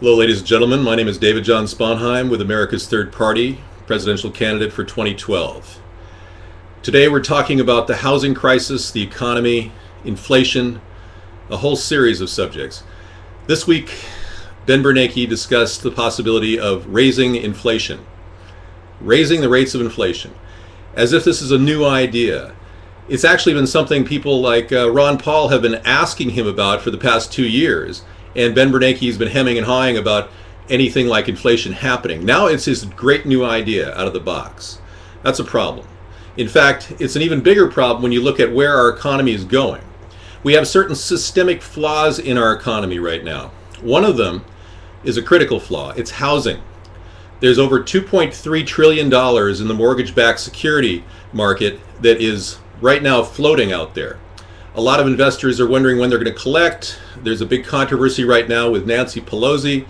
Hello, ladies and gentlemen. My name is David John Sponheim with America's Third Party, presidential candidate for 2012. Today we're talking about the housing crisis, the economy, inflation, a whole series of subjects. This week, Ben Bernanke discussed the possibility of raising inflation, raising the rates of inflation, as if this is a new idea. It's actually been something people like Ron Paul have been asking him about for the past 2 years. And Ben Bernanke has been hemming and hawing about anything like inflation happening. Now it's his great new idea out of the box. That's a problem. In fact, it's an even bigger problem when you look at where our economy is going. We have certain systemic flaws in our economy right now. One of them is a critical flaw. It's housing. There's over $2.3 trillion in the mortgage-backed security market that is right now floating out there. A lot of investors are wondering when they're going to collect. There's a big controversy right now with Nancy Pelosi.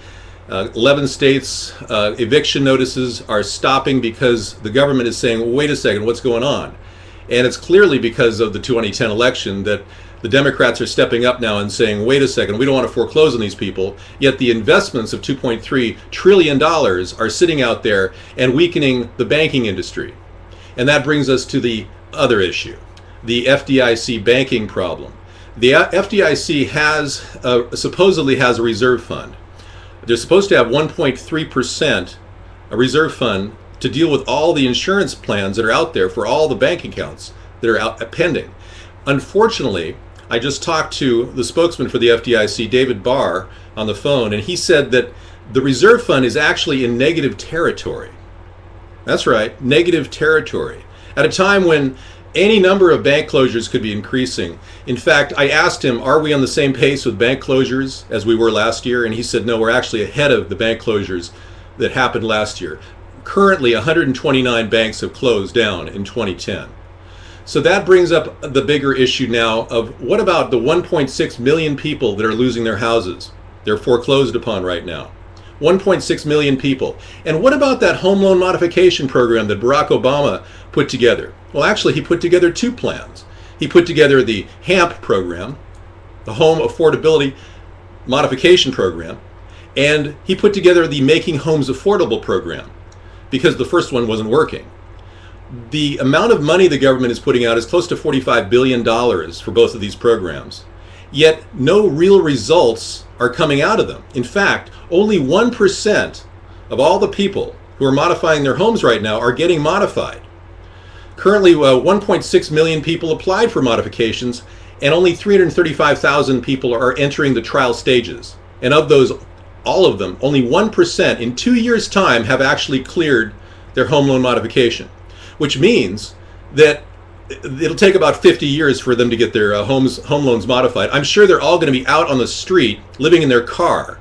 11 states' eviction notices are stopping because the government is saying, well, wait a second, what's going on? And it's clearly because of the 2010 election that the Democrats are stepping up now and saying, wait a second, we don't want to foreclose on these people. Yet the investments of $2.3 trillion are sitting out there and weakening the banking industry. And that brings us to the other issue, the FDIC banking problem. The FDIC supposedly has a reserve fund. They're supposed to have 1.3% a reserve fund to deal with all the insurance plans that are out there for all the bank accounts that are out pending. Unfortunately, I just talked to the spokesman for the FDIC, David Barr, on the phone, and he said that the reserve fund is actually in negative territory. That's right, negative territory. At a time when any number of bank closures could be increasing. In fact, I asked him, are we on the same pace with bank closures as we were last year? And he said, no, we're actually ahead of the bank closures that happened last year. Currently, 129 banks have closed down in 2010. So that brings up the bigger issue now of what about the 1.6 million people that are losing their houses? They're foreclosed upon right now. 1.6 million people. And what about that home loan modification program that Barack Obama put together? Well, actually, he put together two plans. He put together the HAMP program, the Home Affordability Modification Program, and he put together the Making Homes Affordable program because the first one wasn't working. The amount of money the government is putting out is close to $45 billion for both of these programs. Yet no real results are coming out of them. In fact, only 1% of all the people who are modifying their homes right now are getting modified. Currently, 1.6 million people applied for modifications, and only 335,000 people are entering the trial stages. And of those, all of them, only 1% in 2 years' time have actually cleared their home loan modification, which means that it'll take about 50 years for them to get their home loans modified. I'm sure they're all going to be out on the street living in their car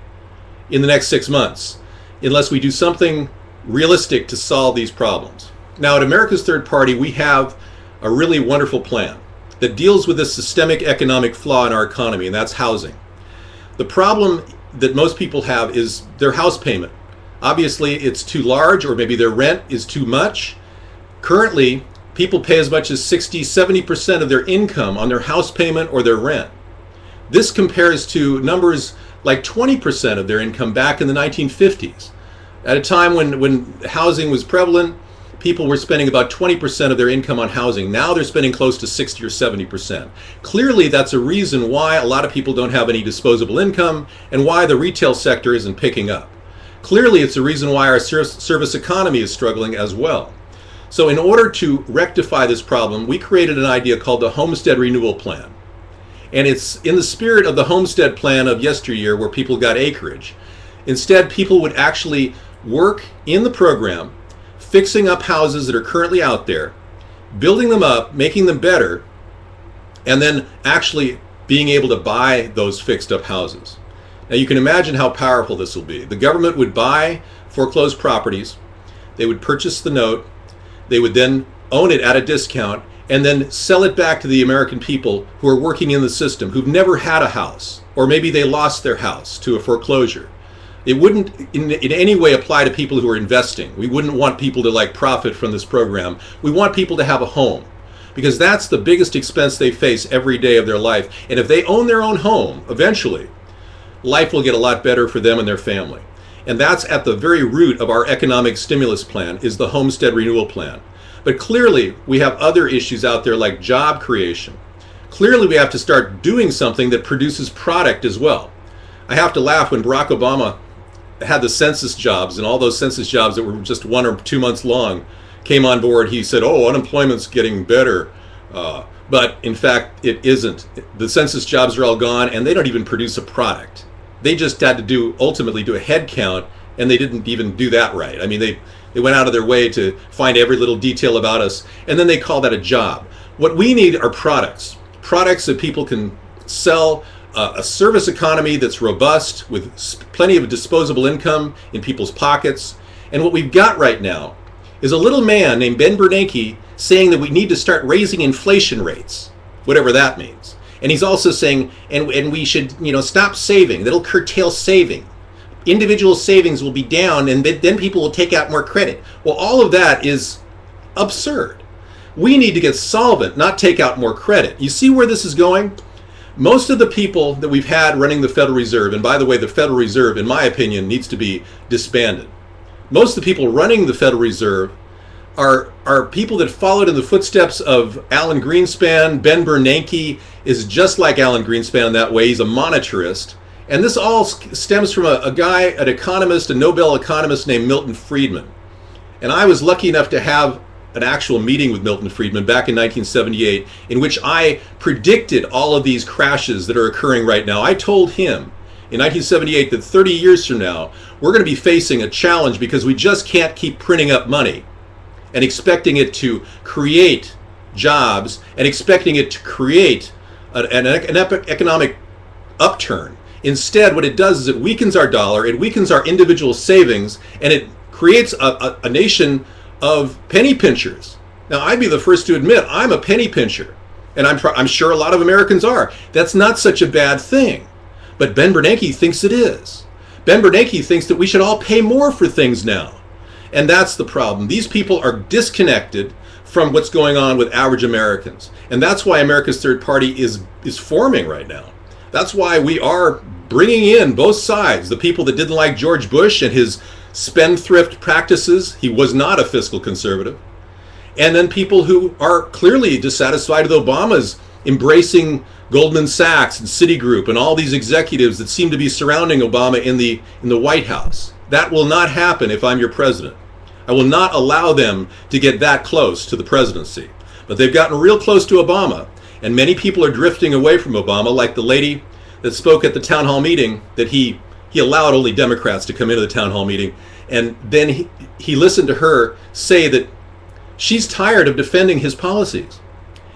in the next 6 months unless we do something realistic to solve these problems. Now at America's Third Party, we have a really wonderful plan that deals with this systemic economic flaw in our economy, and that's housing. The problem that most people have is their house payment. Obviously, it's too large, or maybe their rent is too much. Currently, people pay as much as 60-70% of their income on their house payment or their rent. This compares to numbers like 20% of their income back in the 1950s. At a time when housing was prevalent, people were spending about 20% of their income on housing. Now they're spending close to 60 or 70%. Clearly, that's a reason why a lot of people don't have any disposable income and why the retail sector isn't picking up. Clearly, it's a reason why our service economy is struggling as well. So in order to rectify this problem, we created an idea called the Homestead Renewal Plan. And it's in the spirit of the Homestead Plan of yesteryear where people got acreage. Instead, people would actually work in the program, fixing up houses that are currently out there, building them up, making them better, and then actually being able to buy those fixed up houses. Now you can imagine how powerful this will be. The government would buy foreclosed properties, they would purchase the note, they would then own it at a discount, and then sell it back to the American people who are working in the system, who've never had a house, or maybe they lost their house to a foreclosure. It wouldn't in any way apply to people who are investing. We wouldn't want people to profit from this program. We want people to have a home, because that's the biggest expense they face every day of their life. And if they own their own home, eventually, life will get a lot better for them and their family. And that's at the very root of our economic stimulus plan, is the homestead renewal plan. But clearly we have other issues out there like job creation. Clearly we have to start doing something that produces product as well. I have to laugh when Barack Obama had the census jobs, and all those census jobs that were just 1 or 2 months long came on board. He said, oh, unemployment's getting better. But in fact, it isn't. The census jobs are all gone, and they don't even produce a product. They just had to ultimately do a head count, and they didn't even do that right. I mean, they went out of their way to find every little detail about us, and then they call that a job. What we need are products. Products that people can sell, a service economy that's robust with plenty of disposable income in people's pockets. And what we've got right now is a little man named Ben Bernanke saying that we need to start raising inflation rates, whatever that means. And he's also saying, and we should, stop saving. That'll curtail saving. Individual savings will be down, and then people will take out more credit. Well, all of that is absurd. We need to get solvent, not take out more credit. You see where this is going? Most of the people that we've had running the Federal Reserve, and by the way, the Federal Reserve, in my opinion, needs to be disbanded. Most of the people running the Federal Reserve are people that followed in the footsteps of Alan Greenspan. Ben Bernanke is just like Alan Greenspan in that way. He's a monetarist. And this all stems from a guy, an economist, a Nobel economist named Milton Friedman. And I was lucky enough to have an actual meeting with Milton Friedman back in 1978, in which I predicted all of these crashes that are occurring right now. I told him in 1978 that 30 years from now, we're going to be facing a challenge because we just can't keep printing up money and expecting it to create jobs and expecting it to create an economic upturn. Instead, what it does is it weakens our dollar, it weakens our individual savings, and it creates a nation of penny pinchers. Now, I'd be the first to admit I'm a penny pincher, and I'm sure a lot of Americans are. That's not such a bad thing. But Ben Bernanke thinks it is. Ben Bernanke thinks that we should all pay more for things now. And that's the problem. These people are disconnected from what's going on with average Americans. And that's why America's Third Party is forming right now. That's why we are bringing in both sides. The people that didn't like George Bush and his spendthrift practices. He was not a fiscal conservative. And then people who are clearly dissatisfied with Obama's embracing Goldman Sachs and Citigroup and all these executives that seem to be surrounding Obama in the White House. That will not happen if I'm your president. I will not allow them to get that close to the presidency. But they've gotten real close to Obama, and many people are drifting away from Obama, like the lady that spoke at the town hall meeting, that he allowed only Democrats to come into the town hall meeting, and then he listened to her say that she's tired of defending his policies.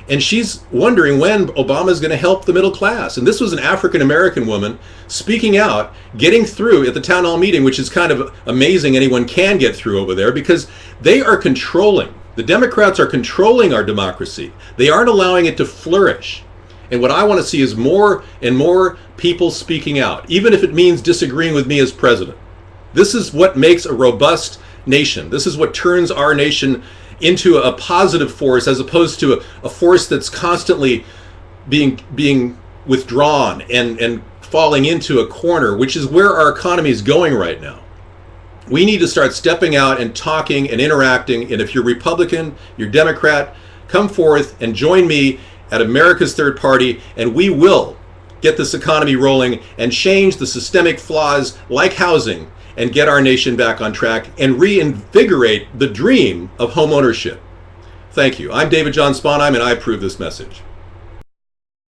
And she's wondering when Obama is going to help the middle class. And this was an African-American woman speaking out, getting through at the town hall meeting, which is kind of amazing anyone can get through over there, because they are controlling. The Democrats are controlling our democracy. They aren't allowing it to flourish. And what I want to see is more and more people speaking out, even if it means disagreeing with me as president. This is what makes a robust nation. This is what turns our nation into a positive force, as opposed to a force that's constantly being withdrawn and falling into a corner, which is where our economy is going right now. We need to start stepping out and talking and interacting. And if you're Republican, you're Democrat, come forth and join me at America's Third Party, and we will get this economy rolling and change the systemic flaws like housing and get our nation back on track and reinvigorate the dream of home ownership. Thank you. I'm David John Sponheim, and I approve this message.